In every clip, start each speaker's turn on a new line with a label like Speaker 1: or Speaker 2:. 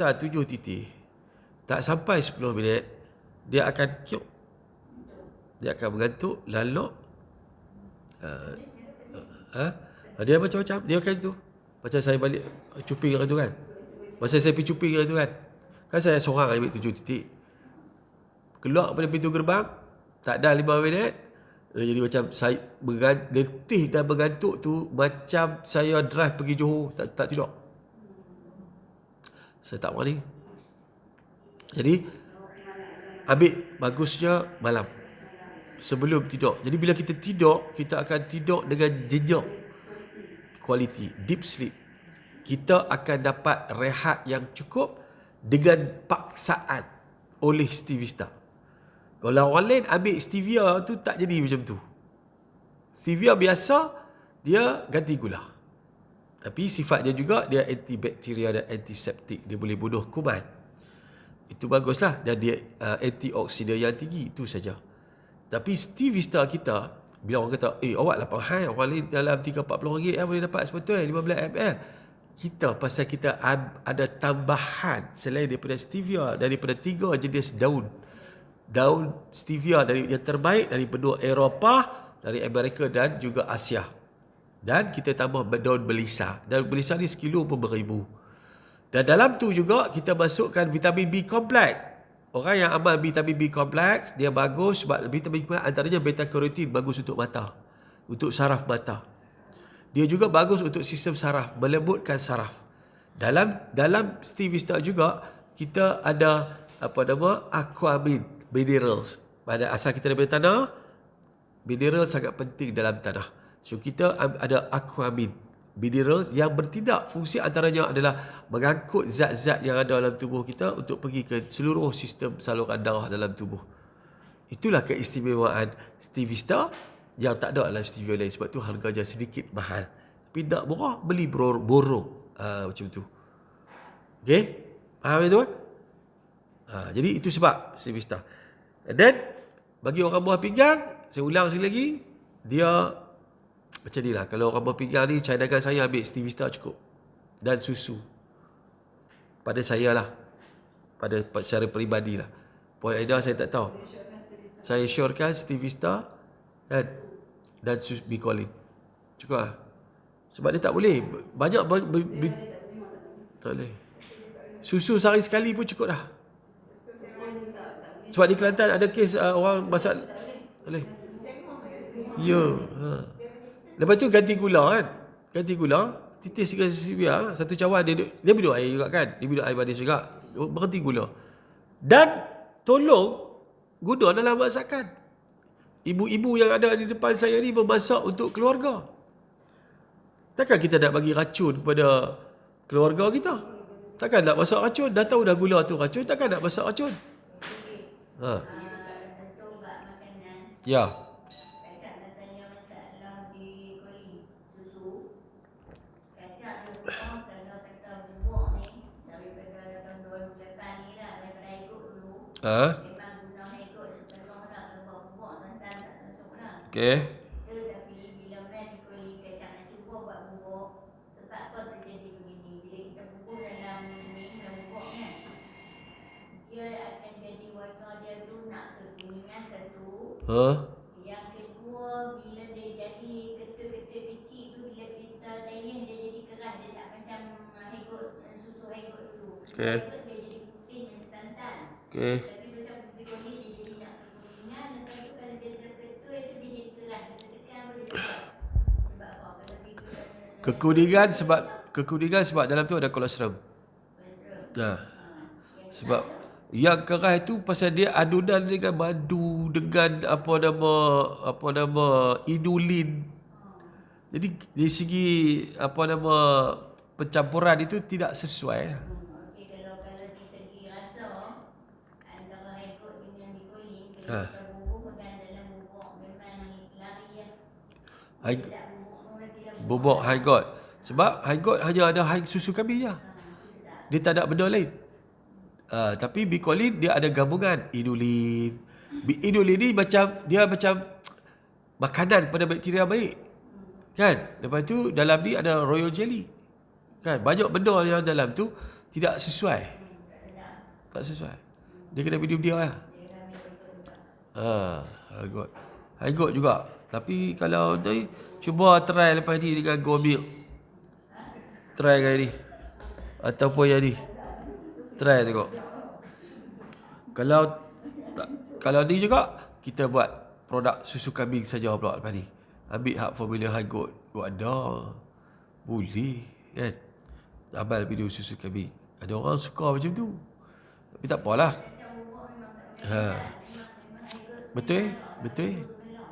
Speaker 1: 7 titik, tak sampai 10 minit, dia akan kiuk. Dia akan mengantuk, lalok. Dia macam-macam. Dia akan tu. Macam saya balik cuping tu kan. Masa saya pergi cuping tu kan. Kan saya seorang ambil 7 titik. Keluar pada pintu gerbang, tak ada 5 minit. Dia jadi macam saya letih dan mengantuk tu macam saya drive pergi Johor, tak tidur. Saya tak berani. Jadi ambil bagusnya malam sebelum tidur. Jadi bila kita tidur, kita akan tidur dengan jenjang quality, deep sleep. Kita akan dapat rehat yang cukup dengan paksaan oleh Stevista. Kalau orang lain ambil stevia tu tak jadi macam tu. Stevia biasa dia ganti gula. Tapi sifatnya juga dia antibakteria dan antiseptik. Dia boleh bunuh kuman. Itu baguslah. Dan dia antioksidan yang tinggi. Itu saja. Tapi Stevista kita, bila orang kata, awak 8 hal, orang lain dalam 3-40 ringgit boleh dapat sebetulnya 15 ml. Kita, pasal kita ada tambahan selain daripada stevia, daripada 3 jenis daun. Daun stevia dari yang terbaik dari benua Eropah, dari Amerika dan juga Asia. Dan kita tambah daun belisa. Daun belisa ni sekilo pun beribu. Dan dalam tu juga kita masukkan vitamin B kompleks. Orang yang amal vitamin B kompleks, dia bagus sebab vitamin B antaranya beta karotin, bagus untuk mata. Untuk saraf mata. Dia juga bagus untuk sistem saraf, melembutkan saraf. Dalam Stevista juga kita ada aquamin minerals. Pada asal kita daripada tanah, mineral sangat penting dalam tanah. So kita ada aquamin minerals yang bertindak, fungsi antaranya adalah mengangkut zat-zat yang ada dalam tubuh kita untuk pergi ke seluruh sistem saluran darah dalam tubuh. Itulah keistimewaan Stevista yang tak ada dalam stevia lain. Sebab tu harganya sedikit mahal. Tapi nak murah, beli borong. Macam tu. Okay? Faham itu? Jadi itu sebab Stevista. And then, bagi orang buah pinggang, saya ulang sekali lagi, dia macam ni lah. Kalau orang buah pinggang ni, cadangan saya ambil Stevista cukup. Dan susu. Pada saya lah. Secara peribadi lah. Point Aida saya tak tahu. Saya syorkan Stevista dan susu Bicolin. Cukup lah. Sebab dia tak boleh. Banyak tak boleh. Susu sehari sekali pun cukup dah. Sebab di Kelantan ada kes orang masak. Boleh. Ya. Lepas tu ganti gula kan. Ganti gula. Titis sikit stevia. Satu cawan dia minum air juga kan. Dia minum air manis juga. Berhenti gula. Dan tolong guna dalam masakan. Ibu-ibu yang ada di depan saya ni memasak untuk keluarga. Takkan kita nak bagi racun kepada keluarga kita? Takkan nak masak racun? Dah tahu dah gula tu racun, takkan nak masak racun?
Speaker 2: Tentu bab makanan.
Speaker 1: Ya.
Speaker 2: Kacak nak tanya masalah di kuali susu. Kacak dia kalau kata bubuk ni daripada tahun 2008 ni lah, daripada ikut dulu. Memang guna ikut sepenuh lah. Kalau bubuk santan tak masuk lah.
Speaker 1: Okey.
Speaker 2: Tapi bila mana di kuali kacak nak cuba buat bubuk, sebab apa terjadi begini? Bila kita bubuk dalam bubuk kan, dia akan jadi warna dia tu nak kekuningan satu. Yang kedua, bila dia jadi ketul-ketul kecil tu, bila kita tayang dia jadi keras, dia tak macam susu haigot dulu. Haigot dia jadi putih macam santan. Tapi macam putih kuning dia jadi nak kekuningan. Lepas tu kalau dia terketul itu dia jadi keras. Kita tekan boleh keras. Sebab apa? Kalau
Speaker 1: Kekuningan sebab dalam tu ada kolesterol. Sebab yang keras itu pasal dia adunan dengan madu, dengan inulin. Jadi dari segi pencampuran itu tidak sesuai.
Speaker 2: Okey, kalau di segi rasa antara haigot dengan bicolin, kalau kita bubuk pegang dalam bubuk memang lari ya.
Speaker 1: Bubuk haigot. Sebab haigot hanya ada susu kambing je. Dia tak ada benda lain. Tapi Bicolin dia ada gabungan inulin. Inulin ni macam makanan kepada bakteria baik. Kan? Lepas tu dalam ni ada royal jelly. Kan? Banyak benda yang dalam tu tidak sesuai. Tak sesuai. Dia kena minum dia lah. High gold. High gold juga. Tapi kalau ni, cuba try lepas ni dengan gold milk. Try kali ni. Ataupun yang ni. Try tengok. Kalau ni juga, kita buat produk susu kambing saja pula lepas ni. Ambil hak formula high gold. Ada. Boleh. Kan? Abang minum susu kambing. Ada orang suka macam tu. Tapi tak apalah. Betul? Betul?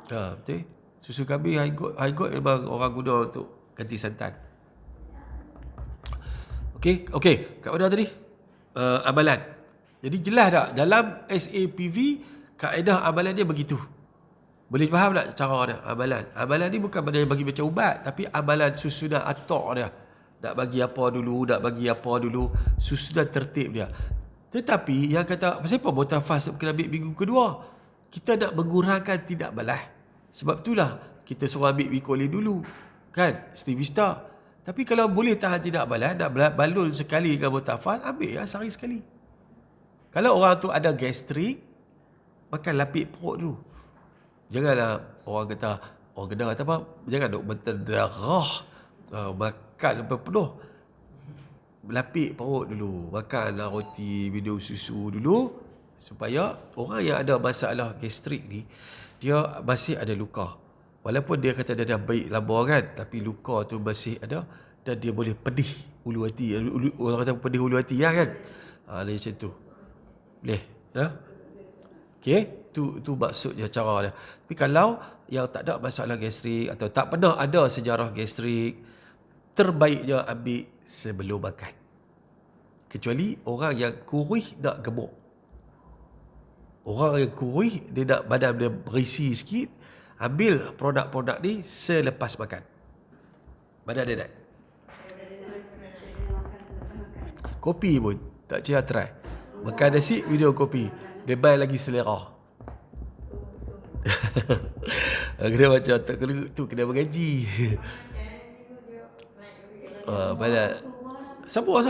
Speaker 1: Betul. Susu kambing high gold memang orang guna untuk ganti santan. Okey. Kat mana tadi? Amalan. Jadi jelas tak? Dalam SAPV, kaedah amalan dia begitu. Boleh faham tak cara dia? Amalan ni bukan benda yang bagi macam ubat, tapi amalan susunan atok dia. Nak bagi apa dulu, susunan tertib dia. Tetapi yang kata, pasal apa mutafaz kena ambil minggu kedua? Kita nak mengurangkan tidak balas. Sebab itulah kita suruh ambil Bicolin dulu. Kan? Stivista. Tapi kalau boleh tahan tidak balas, nak balun sekali dengan mutafaz, ambil lah sehari sekali. Kalau orang tu ada gastrik, makan lapik perut dulu. Janganlah orang kata apa? Jangan duk berdarah. Makan sampai penuh. Lapik perut dulu. Makanlah roti, minum susu dulu. Supaya orang yang ada masalah gastrik ni, dia masih ada luka. Walaupun dia kata dia dah baik lama kan, tapi luka tu masih ada. Dan dia boleh pedih ulu hati. Orang kata pedih ulu hati lah kan. Dia macam tu. Boleh? Okay? Tu maksudnya cara dia. Tapi kalau yang tak ada masalah gastrik atau tak pernah ada sejarah gastrik, terbaiknya ambil sebelum makan. Kecuali orang yang kurih nak gemuk. Orang yang kurih, dia nak badan dia berisi sikit, ambil produk-produk ni selepas makan. Badan dia naik. Kopi pun tak cerah try. Makan nasi, minum kopi. Lebih lagi selera. Kena macam tak kena tu, kena bergaji. Banyak. Sama.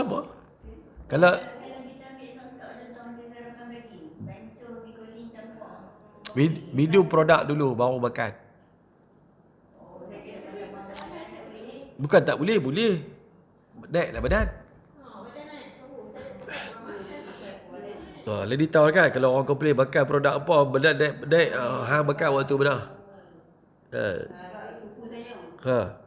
Speaker 1: Kalau
Speaker 2: kita ambil contoh macam sarapan pagi, bancuh Bicolin campur.
Speaker 1: minum produk dulu baru makan. Bukan tak boleh. Naiklah badan. Lady tahu kan, kalau orang komplain makan produk apa, badan naik, hang makan waktu benar.
Speaker 3: Suku saya.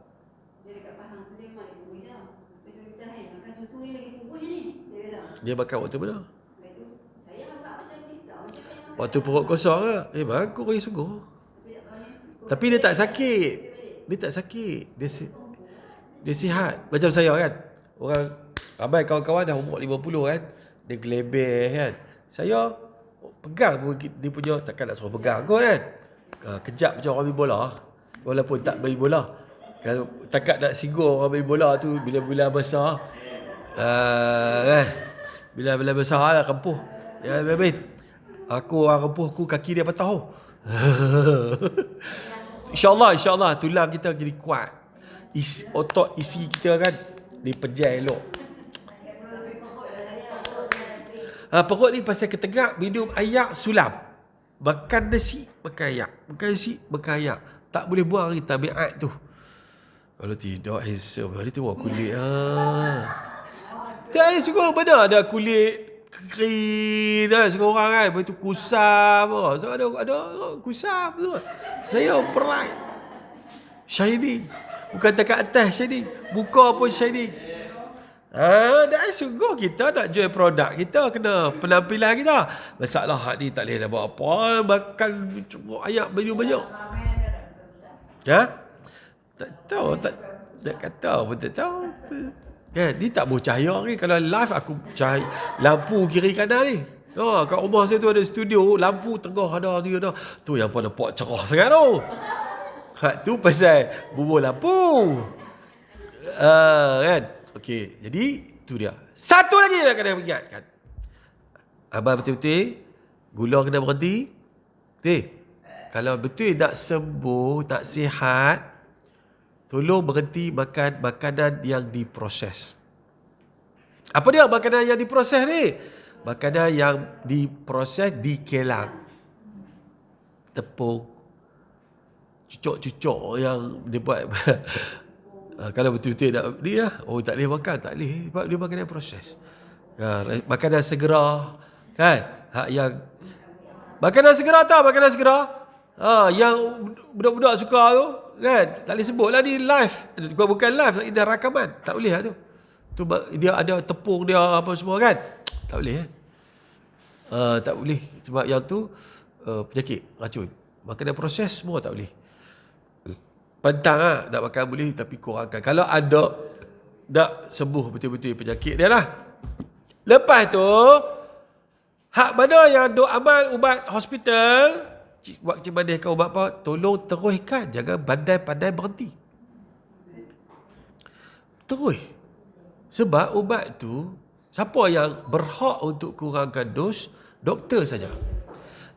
Speaker 3: Dia dekat Pahang tu dia memang dia kurus dah. Lepas tu kita makan susu ni lagi kurus ni. Dia kata.
Speaker 1: Dia makan waktu benar.
Speaker 3: Lepas tu saya nampak macam kita. Macam
Speaker 1: Waktu perut kosong lah. Memang kurus sungguh. Tapi dia tak sakit. Dia sihat. Macam saya kan. Orang ramai kawan-kawan dah umur 50 kan. Dia gelebeh kan. Saya pegang pun dia punya, takkan nak suruh pegang kot kan. Kejap macam orang main bola. Walaupun tak main bola. Kalau takat nak singgung orang main bola tu, bila-bila besar. Bila-bila besar lah kampuh. Ya, main. Aku orang kampuh, aku kaki dia patah. InsyaAllah tulang kita jadi kuat. Otot isi kita kan dipejai elok. Perut ni pasal ketegak, minum ayak sulam. Makan nasi, makan ayak. Makan nasi, makan ayak. Tak boleh buang ni tabiat tu. Kalau tidak, handsome. Dia tengok kulit. Tak, sungguh mana ada kulit kering dah seorang kan. Lepas tu kusam. So, ada kusam tu. Saya bright. Shining. Bukan dekat atas shining. Muka pun shining. Dah sungguh kita nak jual produk kita, kena penampilan kita. Masalah hak ni tak boleh nak buat apa. Makan ayak banyak-banyak. Tak tahu. Tak kata pun tak tahu. Ni tak boleh cahaya ni. Kalau live aku cahaya lampu kiri kanan ni. Kat rumah saya tu ada studio, lampu tengah ada ni ada. Tu yang pada nampak cerah sangat tu. Hak tu pasal bubur lampu. Kan? Okey, jadi tu dia. Satu lagi yang kena ingatkan. Abang betul-betul gula kena berhenti. Betul? Kalau betul nak sembuh, tak sihat, tolong berhenti makan makanan yang diproses. Apa dia makanan yang diproses ni? Makanan yang diproses di kilang. Tepung, cucuk-cucuk yang dia buat. Kalau betul-betul nak ni lah, tak boleh makan, tak boleh. Sebab dia makanan proses. Makanan segera, kan? Yang makanan segera tahu makanan segera? Yang budak-budak suka tu, kan? Tak boleh sebut lah ni live. Bukan live, ini dah rakaman. Tak boleh lah tu. Dia ada tepung dia apa semua, kan? Tak boleh. Tak boleh. Sebab yang tu penyakit, racun. Makanan proses semua tak boleh. Pantang lah, nak makan boleh tapi kurangkan. Kalau ada nak sembuh betul-betul penyakit dia lah. Lepas tu, hak mana yang duk amal ubat hospital, buat macam mana kau ubat apa, tolong teruskan. Jangan pandai-pandai berhenti. Terus. Sebab ubat tu, siapa yang berhak untuk kurangkan dos? Doktor saja.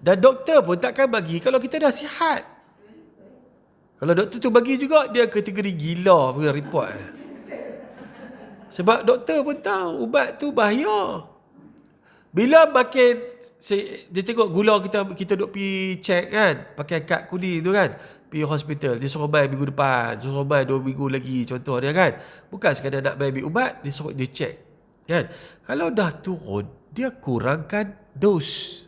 Speaker 1: Dan doktor pun takkan bagi kalau kita dah sihat. Kalau doktor tu bagi juga, dia kategori gila punya report. Sebab doktor pun tahu ubat tu bahaya. Bila makin dia tengok gula kita duk pergi check, kan, pakai kad kuning tu, kan, pergi hospital, dia suruh bayar minggu depan, suruh bayar 2 minggu lagi, contoh dia, kan. Bukan sekadar nak bayar ambil ubat, dia suruh dia check, kan. Kalau dah turun, dia kurangkan dos.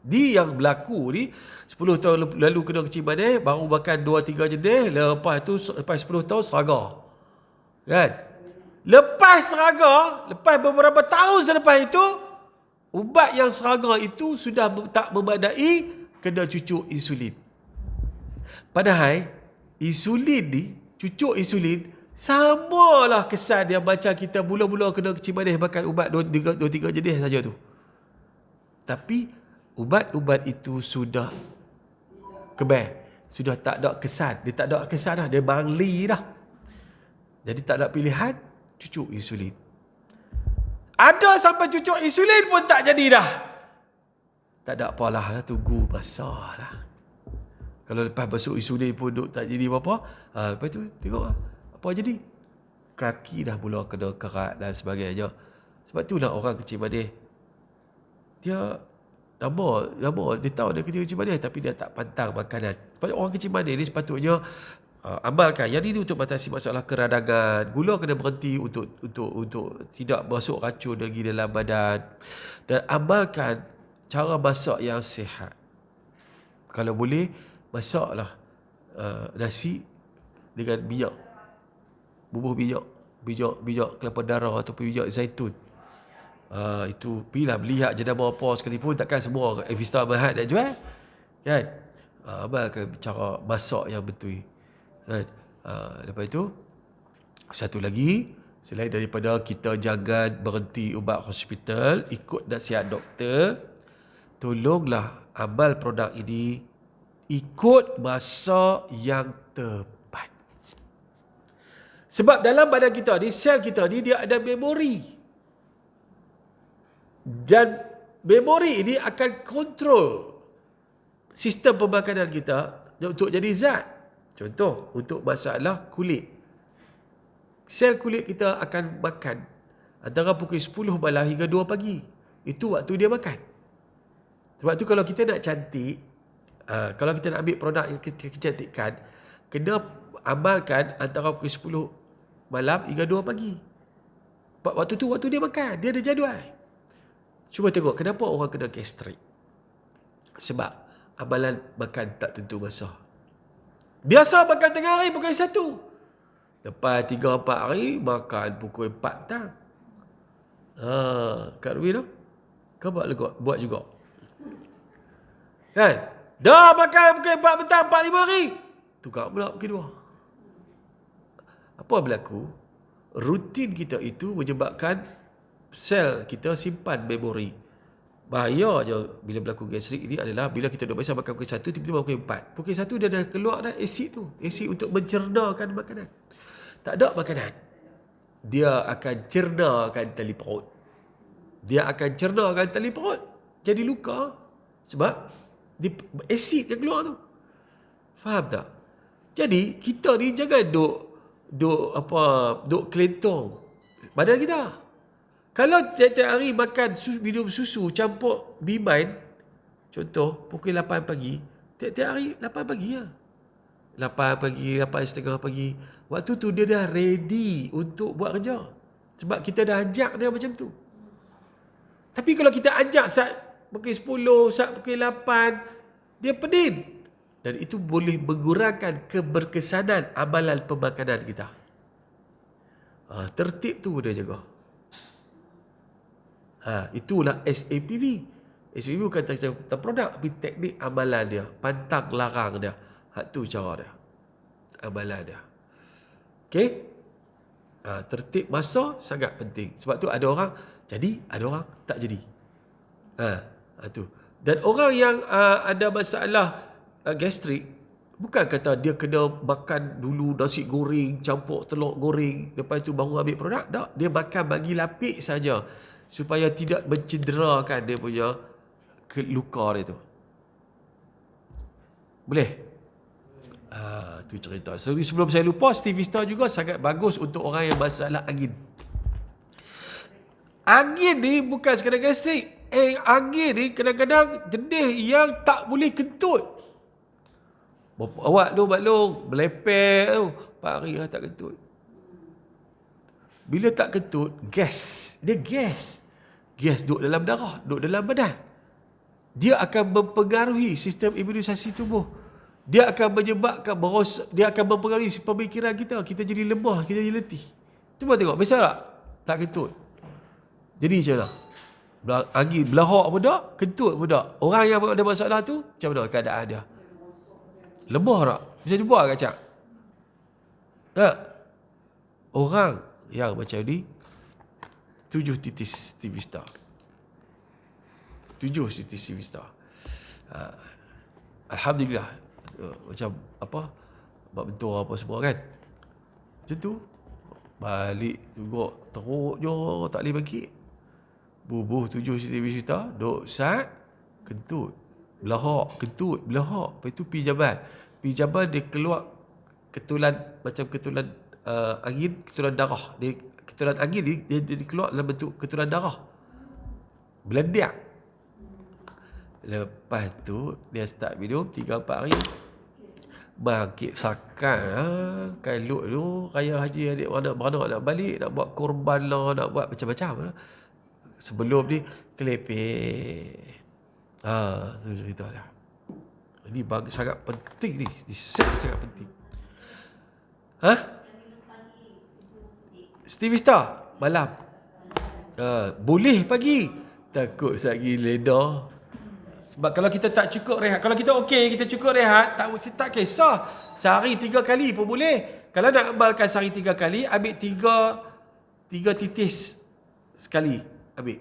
Speaker 1: Dia yang berlaku ni 10 tahun lalu kena kecil manis, baru makan 2-3 jenis, lepas 10 tahun seraga, kan. Lepas seraga, lepas beberapa tahun selepas itu, ubat yang seraga itu sudah tak memadai, kena cucuk insulin. Padahal insulin ni, cucuk insulin, samalah kesan yang macam kita mula-mula kena kecil manis makan ubat 2-3 jenis saja tu. Tapi ubat-ubat itu sudah kebal, sudah tak ada kesan. Dia tak ada kesan dah, dia bangli dah. Jadi tak ada pilihan, cucuk insulin. Ada sampai cucuk insulin pun tak jadi dah. Tak ada apalah, tunggu masa lah. Kalau lepas masuk insulin pun tak jadi apa-apa, lepas tu tengok apa jadi. Kaki dah mula kena kerat dan sebagainya. Sebab itulah orang kecil manis, dia Lama dia tahu dia kecil manis, tapi dia tak pantang makanan. Sebab orang kecil manis ni sepatutnya amalkan. Yang ini untuk batasi masalah keradangan. Gula kena berhenti untuk tidak masuk racun lagi dalam badan. Dan amalkan cara masak yang sihat. Kalau boleh, masaklah nasi dengan minyak. Bubuh minyak kelapa darah ataupun minyak zaitun. Itu pilihlah beli hak jenama apa sekalipun, takkan semua Evista Mahat nak jual, kan. Amalkan cara masak yang betul, kan. Lepas itu satu lagi, selain daripada kita jangan berhenti ubat hospital, ikut nasihat doktor, tolonglah amal produk ini ikut masa yang tepat. Sebab dalam badan kita ni, sel kita ni, dia ada memori. Dan memori ini akan kontrol sistem pemakanan kita untuk jadi zat. Contoh, untuk masalah kulit. Sel kulit kita akan makan antara pukul 10 malam hingga 2 pagi. Itu waktu dia makan. Sebab tu kalau kita nak cantik, kalau kita nak ambil produk yang kecantikan, kena amalkan antara pukul 10 malam hingga 2 pagi. Waktu tu waktu dia makan, dia ada jadual. Cuba tengok kenapa orang kena gastrik. Sebab amalan makan tak tentu masa. Biasa makan tengah hari pukul 1. Lepas 3-4 hari makan pukul 4 petang. Kak Rubi tu, kau buat juga. Kan? Dah makan pukul 4 petang 4-5 hari. Tukar pula pukul 2. Apa berlaku? Rutin kita itu menyebabkan sel kita simpan memori. Bahaya je bila berlaku gastrik ini adalah bila kita dah biasa makan pukul 1, tiba-tiba pukul 4. Pukul 1 dia dah keluar dah asid tu. Asid untuk mencernakan makanan. Tak ada makanan, dia akan cernakan tali perut. Dia akan cernakan tali perut. Jadi luka. Sebab asid yang keluar tu. Faham tak? Jadi kita ni jangan duk kelentong badan kita. Kalau tiap-tiap hari makan minum susu campur B-Mind, contoh pukul 8 pagi, tiap-tiap hari 8 pagi lah. 8 pagi, 8:30 pagi. Waktu tu dia dah ready untuk buat kerja. Sebab kita dah ajak dia macam tu. Tapi kalau kita ajak saat pukul 10, saat pukul 8, dia pening. Dan itu boleh mengurangkan keberkesanan amalan pemakanan kita. Tertib tu dia jaga. Itulah SAPV. SAPV bukan tentang produk, tapi teknik amalan dia. Pantang larang dia. Tu cara dia. Amalan dia. Okay? Tertib masa sangat penting. Sebab tu ada orang jadi, ada orang tak jadi. Tu. Dan orang yang ada masalah gastrik, bukan kata dia kena makan dulu nasi goreng, campur telur goreng, lepas tu baru ambil produk. Tak. Dia makan bagi lapik saja. Supaya tidak mencederakan dia punya luka dia tu. Boleh? Tu cerita. Sebelum saya lupa, Stevie Star juga sangat bagus untuk orang yang masalah angin. Angin ni bukan sekadar gastrik. Angin ni kadang-kadang jenis yang tak boleh kentut. Awak tu maklum, melepeh tu. 4 hari lah tak kentut. Bila tak kentut, gas. Dia gas. Gas duduk dalam darah, duduk dalam badan. Dia akan mempengaruhi sistem imunisasi tubuh. Dia akan menyebabkan dia akan mempengaruhi pemikiran kita. Kita jadi lemah, kita jadi letih. Cuba tengok, biasa tak? Tak kentut. Jadi macam mana? Angin belahak pun tak, kentut pun tak. Orang yang ada masalah tu, macam mana keadaan dia? Lemah tak? Bisa dibuat kat Cak? Tak? Orang yang macam ni, 7 titis TV Star. 7 titis TV Star. Alhamdulillah. Macam apa, bab bentur apa semua kan. Macam tu. Balik juga teruk je, tak boleh bangkit. Bubuh 7 TV Star, duk sat, kentut. Belahak, kentut, belahak. Lepas tu pergi jaban. Pergi jaban dia keluar ketulan, macam ketulan angin, ketulan darah. Ketulan angin ni, dia keluar dalam bentuk ketulan darah. Belendiak. Lepas tu, dia start minum 3-4 hari. Bangkit sakan Kalut tu, raya haji adik beranak nak balik, nak buat korban lah, nak buat macam-macam lah. Sebelum ni, kelepek. Tu cerita dah. Ini sangat penting ni. Sangat penting. Stevie Star malam. Boleh pagi. Takut lagi leda. Sebab kalau kita tak cukup rehat, kalau kita okey, kita cukup rehat, tak kisah. Sehari 3 kali pun boleh. Kalau nak amalkan sehari 3 kali, ambil 3 titis sekali. Ambil.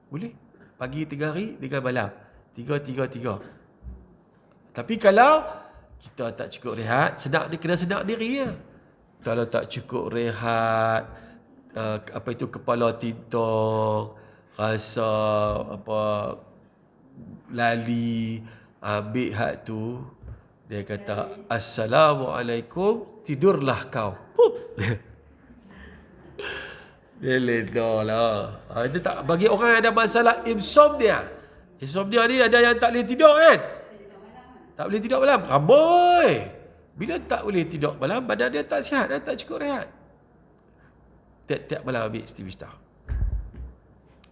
Speaker 1: Boleh. Pagi 3 hari dengan malam. 3. Tapi kalau kita tak cukup rehat, kena sedar diri ya. Kalau tak cukup rehat, kepala tintong, rasa lali, ambil hak tu, dia kata Assalamualaikum, tidurlah kau. Dia leda lah. Itu tak, bagi orang yang ada masalah insomnia. Insomnia ni ada yang tak boleh tidur kan? Tak boleh tidur malam. Ramai. Bila tak boleh tidur malam, badan dia tak sihat dan tak cukup rehat. Tiap-tiap malam ambil Stevie Star.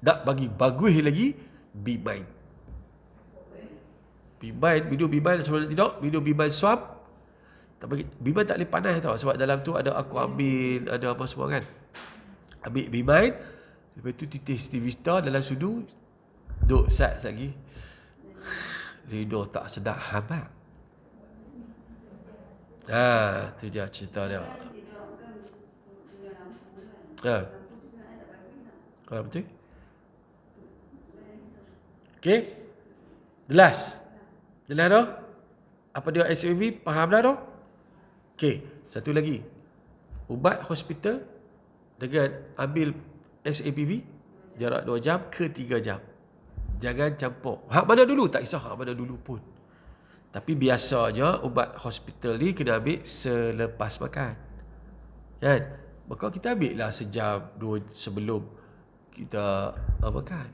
Speaker 1: Tak bagi bagus lagi, B-Mind. B-Mind, minum B-Mind sebelum tidur, minum B-Mind swab. B-Mind tak boleh panas tau, sebab dalam tu ada Aquamin, ada apa semua kan. Ambil B-Mind, lepas tu titis Stevie Star dalam sudu, duk sat lagi. Lidah tak sedap hamat. Tu dia cerita dia. Betul? Okay? Jelas dah? Apa dia SAV? Faham dah dah? Okay, satu lagi. Ubat hospital dengan ambil SAPV jarak 2 jam ke 3 jam. Jangan campur. Hak mana dulu? Tak kisah hak mana dulu pun. Tapi biasanya ubat hospital ni kena ambil selepas makan. Kan? Maka kita ambil lah sejam, 2 sebelum kita makan.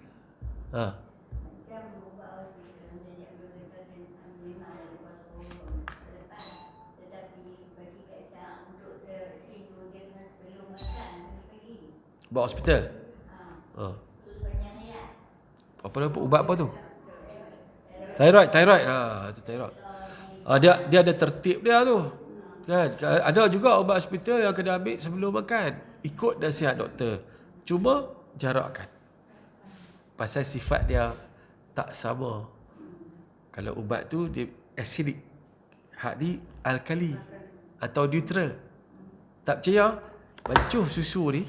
Speaker 2: Macam ubat hospital jadi ambil kata memang ada kos selepas, tetapi bagi kata untuk seribu dia kena sebelum makan pagi.
Speaker 1: Ubat hospital.
Speaker 2: Itu sepanjang hayat.
Speaker 1: Apa ubat apa tu? Thyroid. Itu thyroid. Dia ada tertib dia tu. Kan? Ada juga ubat hospital yang kena ambil sebelum makan. Ikut nasihat doktor. Cuma jarakkan. Pasal sifat dia tak sama. Kalau ubat tu dia acidic. Hak ni alkali atau neutral. Tak percaya? Bancuh susu ni.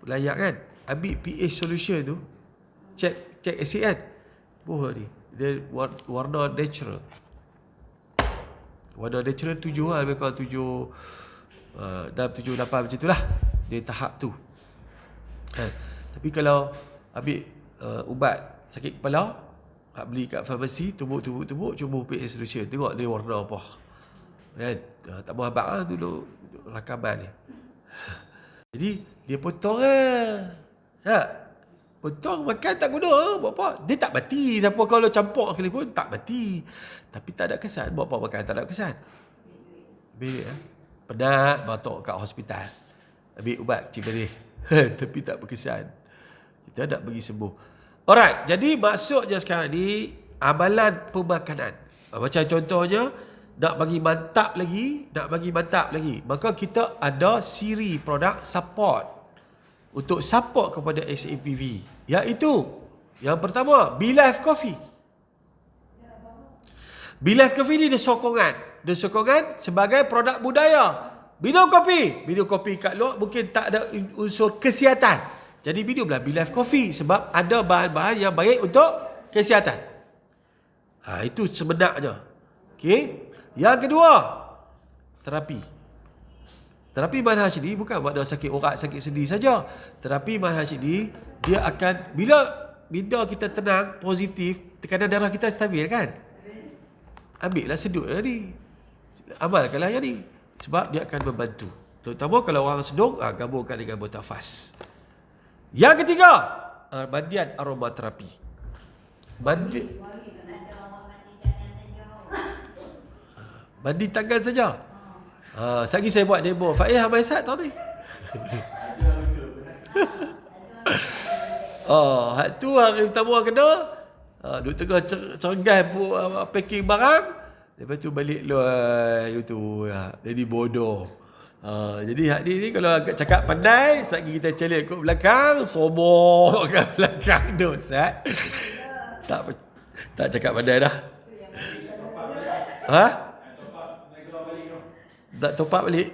Speaker 1: Layak kan? Ambil pH solution tu. Check acid kan? Ni. Dia warna natural. Warna natural 7 lah. Lebih kurang 7 dalam 7, 8 macam tu lah. Dia tahap tu. Tapi kalau ambil ubat sakit kepala, beli kat farmasi, tumbuk, cuba pH solution. Tengok dia warna apa. Kan? Tak mahu habak lah dulu rakaman ni. Jadi dia potong lah. Tak? Potong makan tak guna. Buat apa? Dia tak mati. Siapa kalau campur sekali pun tak mati. Tapi tak ada kesan. Buat apa makan tak ada kesan? Ambil penat, batuk kat hospital. Ambil ubat cik beri. Tapi tak berkesan. Kita nak pergi sembuh. Alright. Jadi maksudnya sekarang ni amalan pemakanan. Macam contohnya nak bagi mantap lagi, maka kita ada siri produk support untuk support kepada SAPV, iaitu yang pertama BeLife Coffee. BeLife Coffee ni dia sokongan sebagai produk budaya. Minum kopi kat luar mungkin tak ada unsur kesihatan, jadi minumlah BeLife Coffee sebab ada bahan-bahan yang baik untuk kesihatan. Itu sebenarnya. Okey. Yang kedua, terapi manhaj ni bukan pada sakit orat, sakit sendi saja. Terapi manhaj ni dia akan bila kita tenang, positif, tekanan darah kita stabil kan? Ambillah sedut ni. Amalkanlah yang ni sebab dia akan membantu. Terutama kalau orang sedung, gabungkan dengan botafas. Yang ketiga, mandian aromaterapi. Mandi tangan saja. Sagi saya buat demo. Faiz Hamaisat tahu ni. Hak tu hari pertama kena. Duk tengah cerenggai packing barang. Lepas tu balik luar itu. Jadi bodoh. Jadi hak ni kalau agak cakap pandai, sagi kita celik kat belakang, sombong kat belakang dosat. Tak cakap pandai dah. Tak top up balik.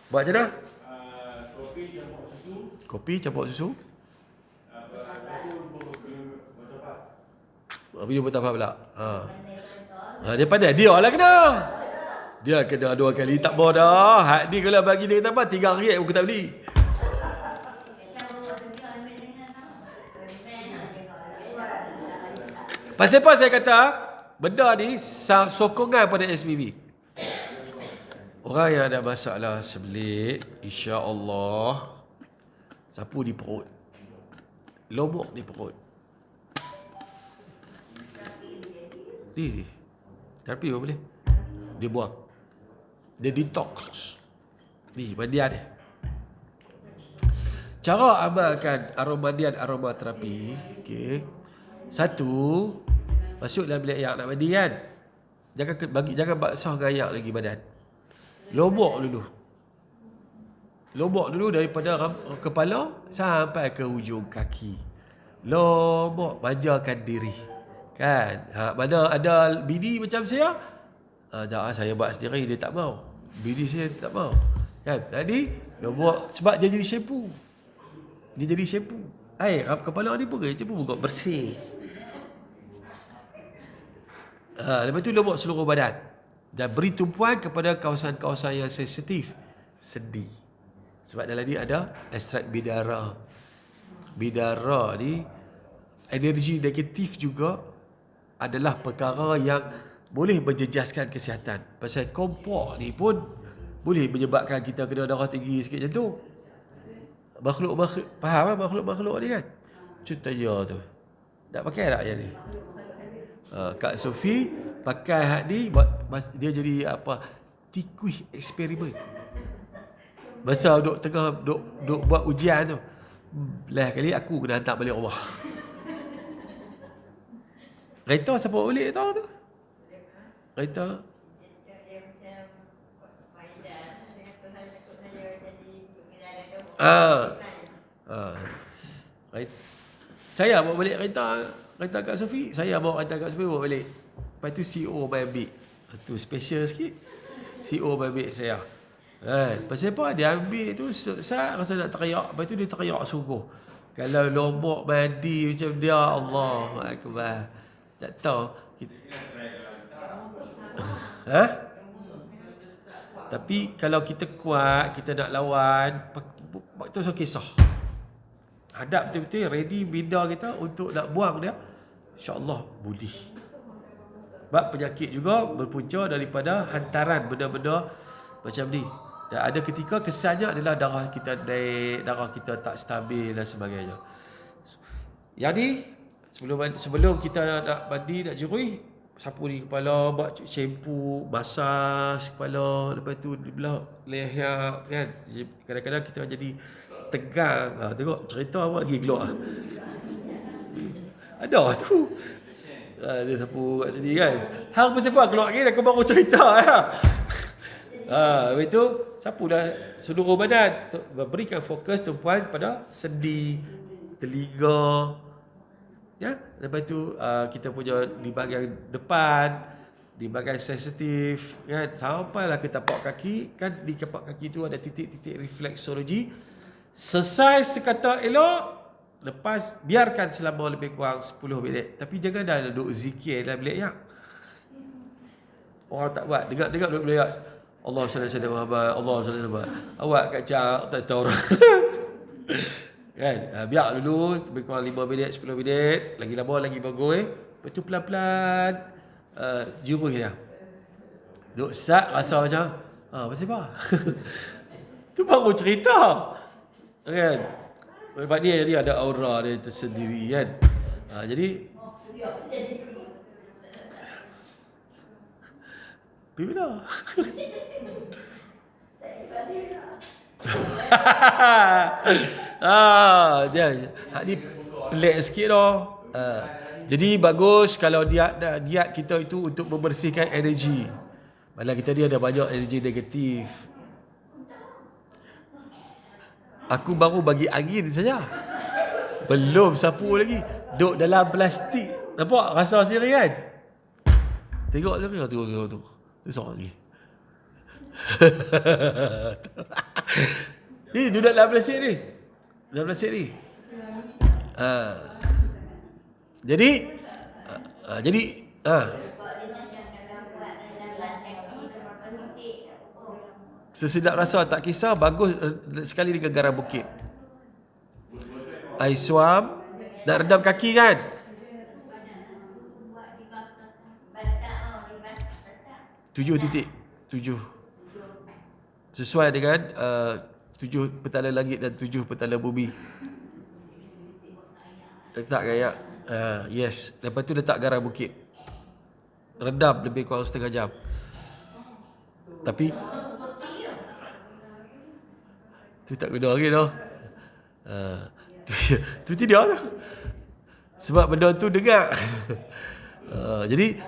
Speaker 1: Buat macam mana? Kopi campur susu. Minum bertambah pula. Dia pandai. Dia lah kena. Dia kena 2 kali. Tak mau dah. Hak ni kalau bagi dia tambah RM3 aku tak beli. Pasal apa saya kata benda ni sokongan pada SPV. Orang yang ada masalah sebelit, insya-Allah sapu di perut. Lomok di perut. Ni. Terapi apa boleh? Dia buang. Dia detox. Ni mandian dia. Cara amalkan aromaterapi, okey. Satu, masuk dalam bilik air nak mandi kan. Jangan basah gayak lagi badan. Lobok dulu daripada kepala sampai ke ujung kaki. Lobok, manjakan diri. Kan? Mana ada bini macam saya? Saya buat sendiri, dia tak mau. Bini saya tak mau. Kan? Tadi lobok sebab dia jadi shampoo. Air kepala ni pun bersih. Lepas tu lobok seluruh badan. Dan beri tumpuan kepada kawasan-kawasan yang sensitif. Sendi. Sebab dalam ni ada ekstrak bidara. Bidara ni energi negatif juga adalah perkara yang boleh menjejaskan kesihatan. Pasal kompok ni pun boleh menyebabkan kita kena darah tinggi sikit macam tu. makhluk faham kan makhluk ni kan? Cutaya tu. Tak pakai tak yang ni? Kak Sofi pakai hak ni dia jadi apa? Tikus eksperimen. Masa duk buat ujian tu. Last kali aku kena hantar balik rumah. Kereta siapa balik tahu tu? Kereta saya bawa balik kereta Kak Sofi. Saya bawa kereta Kak Sofi bawa balik. Lepas tu CEO main ambil. Tu special sikit. CEO main ambil saya. Pasal apa? Dia ambil tu saya rasa nak teriak. Lepas tu dia teriak sungguh. Kalau lombok mandi macam dia, Allahu Akbar. Tak tahu. Tapi kalau kita kuat, kita nak lawan, waktu tu kisah. Hadap betul-betul ready bina kita untuk nak buang dia. InsyaAllah budi. Sebab penyakit juga berpunca daripada hantaran benda-benda macam ni. Dan ada ketika kesannya adalah darah kita naik, darah kita tak stabil dan sebagainya. Yang ni sebelum kita nak mandi, nak jurui, sapu di kepala, buat shampoo, masas kepala, lepas tu belah leher kan. Kadang-kadang kita jadi tegang. Tengok cerita apa lagi keluar. Ada tu. Dia sapu kat sini kan. Hang pasal apa keluar lagi, aku baru cerita ya. Lepas tu sapu dah seluruh badan. Berikan fokus tumpuan pada sendi, telinga. Ya, lepas tu kita punya di bahagian depan, di bahagian sensitif kan, sampailah ke tapak kaki kan. Di tapak kaki tu ada titik-titik refleksologi. Selesai sekata elok, lepas biarkan selama lebih kurang 10 minit. Tapi jangan dah duduk zikir dalam bilik yak. Orang tak buat, dengar duduk bilik yak. Allah sallallahu alaihi wasallam, Allah sallallahu alaihi wasallam. Awak kacau tak tahu orang. Kan? Biar dulu lebih kurang 5 minit, 10 minit, lagi lama lagi bagus. Lepas tu pelan-pelan jurus dia. Duk sat rasa macam pasal apa? Tu baru cerita. Kan? Sebab dia jadi ada aura dia tersendiri kan. Jadi pergi mana? Dia hak ni pelik sikit dah. Jadi bagus kalau diet kita itu untuk membersihkan energi. Malah kita ni ada banyak energi negatif. Aku baru bagi angin saja. Belum sapu lagi. Duk dalam plastik. Nampak rasa sendiri kan? Tengok tu. Tu seorang lagi. Ni duduk dalam plastik ni. Dalam plastik ni. Jadi sesedap rasa tak kisah, bagus sekali dengan garam bukit. Air suam nak redam kaki kan? 7 sesuai dengan 7 petala langit dan 7 petala bumi. Letak gaya. Yes. Lepas tu letak garam bukit. Redam lebih kurang setengah jam. Tapi tu tak guna lagi dah. Tu tidak lah. Sebab benda tu dengar. Jadi